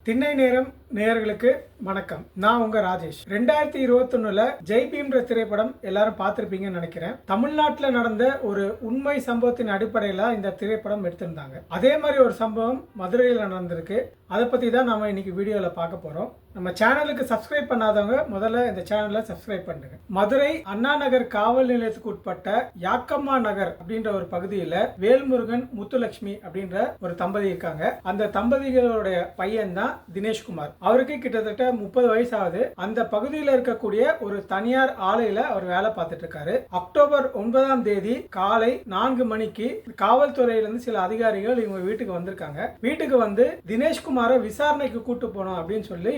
திண்ணை நேரம் நேயர்களுக்கு வணக்கம். நான் உங்க ராஜேஷ். 2021 ஜெய் பீம்ன்ற திரைப்படம் எல்லாரும் பார்த்திருப்பீங்கன்னு நினைக்கிறேன். தமிழ்நாட்டில் நடந்த ஒரு உண்மை சம்பவத்தின் அடிப்படையில் இந்த திரைப்படம் எடுத்திருந்தாங்க. அதே மாதிரி ஒரு சம்பவம் மதுரையில் நடந்திருக்கு. அதை பற்றி தான் நாம இன்னைக்கு வீடியோவில் பார்க்க போறோம். நம்ம சேனலுக்கு சப்ஸ்கிரைப் பண்ணாதவங்க முதல்ல இந்த சேனலை சப்ஸ்கிரைப் பண்ணுங்க. மதுரை அண்ணா நகர் காவல் நிலையத்துக்கு உட்பட்ட யாக்கம்மா நகர் அப்படின்ற ஒரு பகுதியில் வேல்முருகன் முத்துலட்சுமி அப்படின்ற ஒரு தம்பதி இருக்காங்க. அந்த தம்பதிகளுடைய பையன் தான் தினேஷ்குமார். அவருக்கு கிட்டத்தட்ட 30 வயசு ஆகுது. அந்த பகுதியில் இருக்கக்கூடிய ஒரு தனியார் ஆலையில அவர் வேலை பார்த்துட்டு இருக்காரு. அக்டோபர் 9ஆம் தேதி காலை 4 மணிக்கு காவல்துறையிலிருந்து சில அதிகாரிகள் இவங்க வீட்டுக்கு வந்திருக்காங்க. வீட்டுக்கு வந்து தினேஷ்குமாரை விசாரணைக்கு கூட்டு போனோம் அப்படின்னு சொல்லி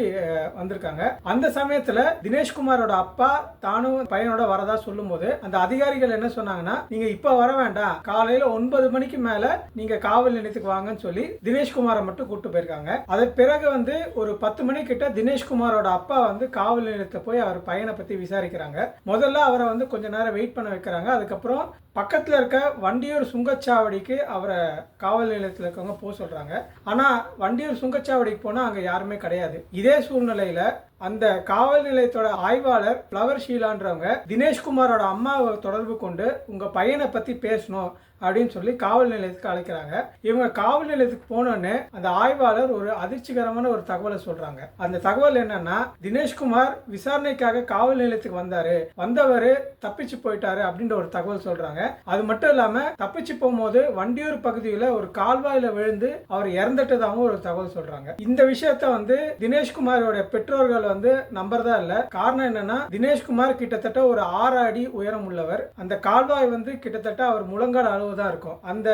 வந்திருக்காங்க. அந்த சமயத்துல தினேஷ்குமாரோட அப்பா தானும் பையனோட வரதா சொல்லும் போது அந்த அதிகாரிகள் என்ன சொன்னாங்கன்னா, நீங்க இப்ப வர வேண்டாம், காலையில 9 மணிக்கு மேல நீங்க காவல் நிலையத்துக்கு வாங்கன்னு சொல்லி தினேஷ்குமாரை மட்டும் கூட்டு போயிருக்காங்க. அதன் பிறகு வந்து ஒரு 10 மணி கிட்ட தினேஷ்குமாரோட அப்பா வந்து காவல் நிலையத்தை போய் அவர் பையனை பத்தி விசாரிக்கிறாங்க. முதல்ல அவரை வந்து கொஞ்ச நேரம் வெயிட் பண்ண வைக்கிறாங்க. அதுக்கப்புறம் பக்கத்தில் இருக்க வண்டியூர் சுங்கச்சாவடிக்கு அவரை காவல் நிலையத்தில் இருக்கவங்க போக சொல்றாங்க. ஆனா வண்டியூர் சுங்கச்சாவடிக்கு போனா அங்க யாருமே கிடையாது. இதே சூழ்நிலையில அந்த காவல் நிலையத்தோட ஆய்வாளர் பிளவர் ஷீலான்றவங்க தினேஷ்குமாரோட அம்மாவை தொடர்பு கொண்டு உங்க பையனை பத்தி பேசணும் அப்படின்னு சொல்லி காவல் நிலையத்துக்கு அழைக்கிறாங்க. இவங்க காவல் நிலையத்துக்கு போனோன்னு அந்த ஆய்வாளர் ஒரு அதிர்ச்சிகரமான ஒரு தகவலை சொல்றாங்க. அந்த தகவல் என்னன்னா, தினேஷ்குமார் விசாரணைக்காக காவல் நிலையத்துக்கு வந்தவர் தப்பிச்சு போயிட்டாரு அப்படின்ற ஒரு தகவல் சொல்றாங்க. அது மட்டும் இல்லாம தப்பிச்சு போகும்போது வண்டியூர் பகுதியில் ஒரு கால்வாயில விழுந்து அவர் இறந்துட்டதாகவும் ஒரு தகவல் சொல்றாங்க. இந்த விஷயத்த வந்து தினேஷ்குமாரோட பெற்றோர்கள் வந்து நம்புறதா இல்ல. காரணம் என்னன்னா, தினேஷ்குமார் கிட்டத்தட்ட ஒரு 6 அடி உயரம் உள்ளவர். அந்த கால்வாய் வந்து கிட்டத்தட்ட அவர் முழங்கால் அளவு தான் இருக்கும். அந்த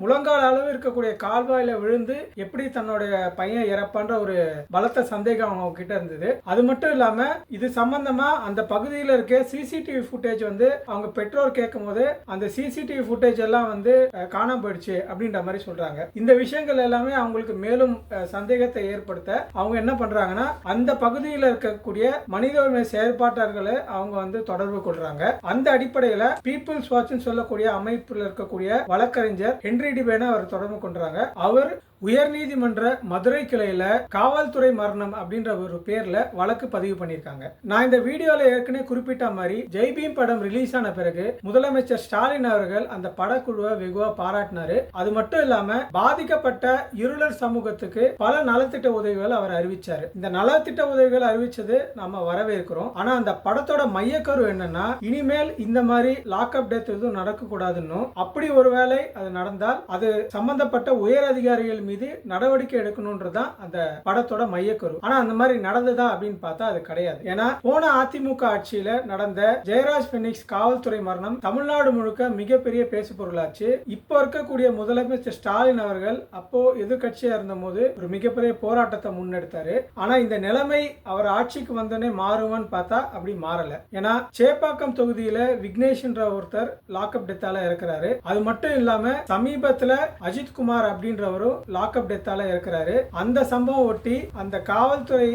முழங்கால் அளவு இருக்கக்கூடிய கால்வாயில விழுந்து எப்படி தன்னுடைய பையன் இறப்பான்ற ஒரு பலத்த சந்தேகம் அவங்க கிட்ட இருந்தது. அது மட்டும் இல்லாம இது சம்பந்தமா அந்த பகுதியில் இருக்க சிசிடிவி ஃபுட்டேஜ் வந்து அவங்க பெற்றோர் கேட்கும் போது அந்த சிசிடிவி ஃபுட்டேஜ் எல்லாம் வந்து காணாம போயிடுச்சு அப்படின்ற மாதிரி சொல்றாங்க. இந்த விஷயங்கள் எல்லாமே அவங்களுக்கு மேலும் சந்தேகத்தை ஏற்படுத்த அவங்க என்ன பண்றாங்கன்னா, அந்த பகுதியில் இருக்கக்கூடிய மனித உரிமை செயற்பாட்டாளர்களை அவங்க வந்து தொடர்பு கொள்றாங்க. அந்த அடிப்படையில் பீப்புள்ஸ் வாட்ச் சொல்லக்கூடிய அமைப்பில் இருக்கக்கூடிய வழக்கறிஞர் ஹென்றி டிபேனை அவர் தொடர்பு கொண்டாங்க. அவர் உயர்நீதிமன்ற மதுரை கிளையில காவல்துறை மரணம் அப்படின்ற ஒரு பேர்ல வழக்கு பதிவு பண்ணிருக்காங்க. நான் இந்த வீடியோல ஏற்கனவே குறிப்பிட்ட மாதிரி ஜெய் பீம் படம் ரிலீஸ் ஆன பிறகு முதலமைச்சர் ஸ்டாலின் அவர்கள் அந்த படக்குழுவை வெகுவா பாராட்டினாரு. அது மட்டும் இல்லாம பாதிக்கப்பட்ட இருளர் சமூகத்துக்கு பல நலத்திட்ட உதவிகள் அவர் அறிவிச்சாரு. இந்த நலத்திட்ட உதவிகள் அறிவிச்சது நம்ம வரவேற்கிறோம். ஆனா அந்த படத்தோட மையக்கரு என்னன்னா, இனிமேல் இந்த மாதிரி லாக்அப் டெத் எதுவும் நடக்க கூடாதுன்னு, அப்படி ஒருவேளை அது நடந்தால் அது சம்பந்தப்பட்ட உயர் அதிகாரிகள் மீது நடவடிக்கை எடுக்கணும்ன்றதான் அந்த படத்தோட மையக்கரு. ஆனா அந்த மாதிரி நடந்ததா அப்படின்னு பார்த்தா அது கிடையாது. ஏன்னா போன அதிமுக ஆட்சியில நடந்த ஜெயராஜ் பெனிக்ஸ் காவல்துறை மரணம் தமிழ்நாடு முழுக்க மிகப்பெரிய பேசு பொருளாச்சு. இப்போ இருக்கக்கூடிய முதலமைச்சர் ஸ்டாலின் அவர்கள் அப்போ எதிர்கட்சியா இருந்த போது ஒரு மிகப்பெரிய போராட்டத்தை முன்னெடுத்தாரு. ஆனா இந்த நிலைமை அவர் ஆட்சிக்கு வந்தோடனே மாறுவான்னு பார்த்தா அப்படி மாறல. ஏன்னா சேப்பாக்கம் தொகுதியில விக்னேஷ்ன்ற ஒருத்தர் லாக்அப் டெத்தால இருக்கிறாரு. அது மட்டும் இல்லாம சமீபத்துல அஜித்குமார் அப்படின்றவரும் லாக்அப் டெத்தால இருக்கிறாரு. அந்த சம்பவம் ஒட்டி அந்த காவல்துறை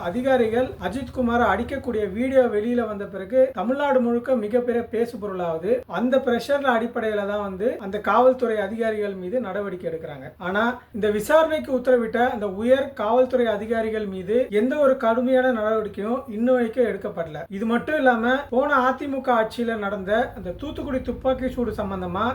அதிகாரிகள் அஜித்குமாரை அடிக்கக்கூடிய வீடியோ வெளியில வந்த பிறகு தமிழ்நாடு முழுக்க மிகப்பெரிய பேசு பொருளாகுது. அந்த பிரஷர் அடிப்படையில தான் வந்து அந்த காவல்துறை அதிகாரிகள் மீது நடவடிக்கை எடுக்கிறாங்க. ஆனா இந்த விசாரணைக்கு உத்தரவிட்ட அந்த உயர் காவல்துறை அதிகாரிகள் மீது எந்த ஒரு கடுமையான நடவடிக்கையும் இன்னும் வரைக்கும் எடுக்கப்படல. இது மட்டும் இல்லாம போன அதிமுக ஆட்சியில நடந்த அந்த தூத்துக்குடி துப்பாக்கி சூடு சம்பந்தமா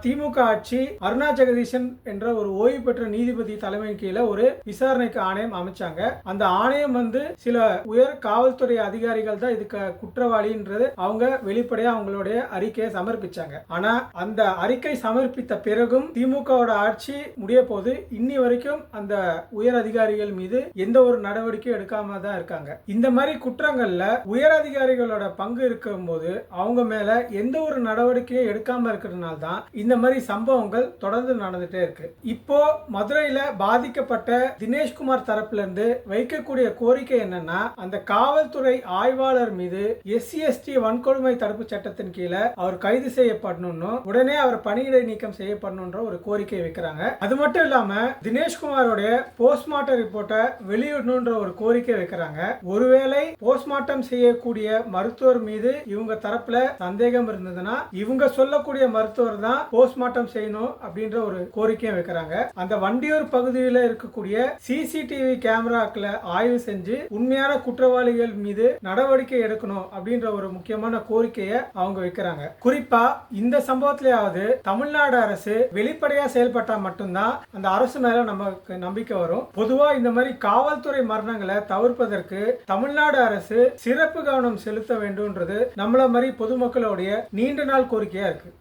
திமுக ஆட்சி அருணா ஜெகதீசன் என்ற ஒரு ஓய்வு பெற்ற நீதிபதி தலைமையின் கீழே ஒரு விசாரணைக்கு ஆணையம் அமைச்சாங்க. அந்த ஆணையம் வந்து சில உயர் காவல்துறை அதிகாரிகள் தான் இதுக்கு குற்றவாளின்றது அவங்க வெளிப்படையா அவங்களுடைய அறிக்கையை சமர்ப்பிச்சாங்க. ஆனா அந்த அறிக்கை சமர்ப்பித்த பிறகும் திமுகவோட ஆட்சி முடிய போது இன்னி வரைக்கும் அந்த உயர் அதிகாரிகள் மீது எந்த ஒரு நடவடிக்கையும் எடுக்காம தான் இருக்காங்க. இந்த மாதிரி குற்றங்கள்ல உயர் அதிகாரிகளோட பங்கு இருக்கும் போது அவங்க மேல எந்த ஒரு நடவடிக்கையும் எடுக்காம இருக்கிறதுனால தான் இந்த மாதிரி சம்பவங்கள் தொடர்ந்து நடந்துட்டே இருக்கு. இப்போ மதுரையில பாதிக்கப்பட்ட தினேஷ்குமார் தரப்புல இருந்து வைக்கக்கூடிய கோரிக்கை என்னன்னா, அந்த காவல்துறை ஆய்வாளர் மீது SC/ST வன்கொடுமை தடுப்பு சட்டத்தின் கீழே அவர் கைது செய்யப்படணும், உடனே அவர் பணியிடை நீக்கம் செய்யப்படணும்ன்ற ஒரு கோரிக்கை வைக்கிறாங்க. அது மட்டும் இல்லாம தினேஷ்குமாரோட போஸ்ட்மார்ட்டம் ரிப்போர்ட்டை வெளியிடணும்ன்ற ஒரு கோரிக்கை வைக்கிறாங்க. ஒருவேளை போஸ்ட்மார்ட்டம் செய்யக்கூடிய மருத்துவர் மீது இவங்க தரப்புல சந்தேகம் இருந்ததுன்னா இவங்க சொல்லக்கூடிய மருத்துவர் தான் போஸ்ட்மார்ட்டம் செய்யணும் அப்படின்ற ஒரு கோரிக்கையை வைக்கிறாங்க. அந்த வண்டியூர் பகுதியில் இருக்கக்கூடிய சிசிடிவி கேமராக்களை ஆய்வு செஞ்சு உண்மையான குற்றவாளிகள் மீது நடவடிக்கை எடுக்கணும் அப்படின்ற ஒரு முக்கியமான கோரிக்கையை அவங்க வைக்கிறாங்க. குறிப்பா இந்த சம்பவத்திலேயாவது தமிழ்நாடு அரசு வெளிப்படையா செயல்பட்டா மட்டும்தான் அந்த அரசு மேல நமக்கு நம்பிக்கை வரும். பொதுவா இந்த மாதிரி காவல்துறை மரணங்களை தவிர்ப்பதற்கு தமிழ்நாடு அரசு சிறப்பு கவனம் செலுத்த வேண்டும்ன்றது நம்மள மாதிரி பொதுமக்களுடைய நீண்ட நாள் கோரிக்கையா இருக்கு.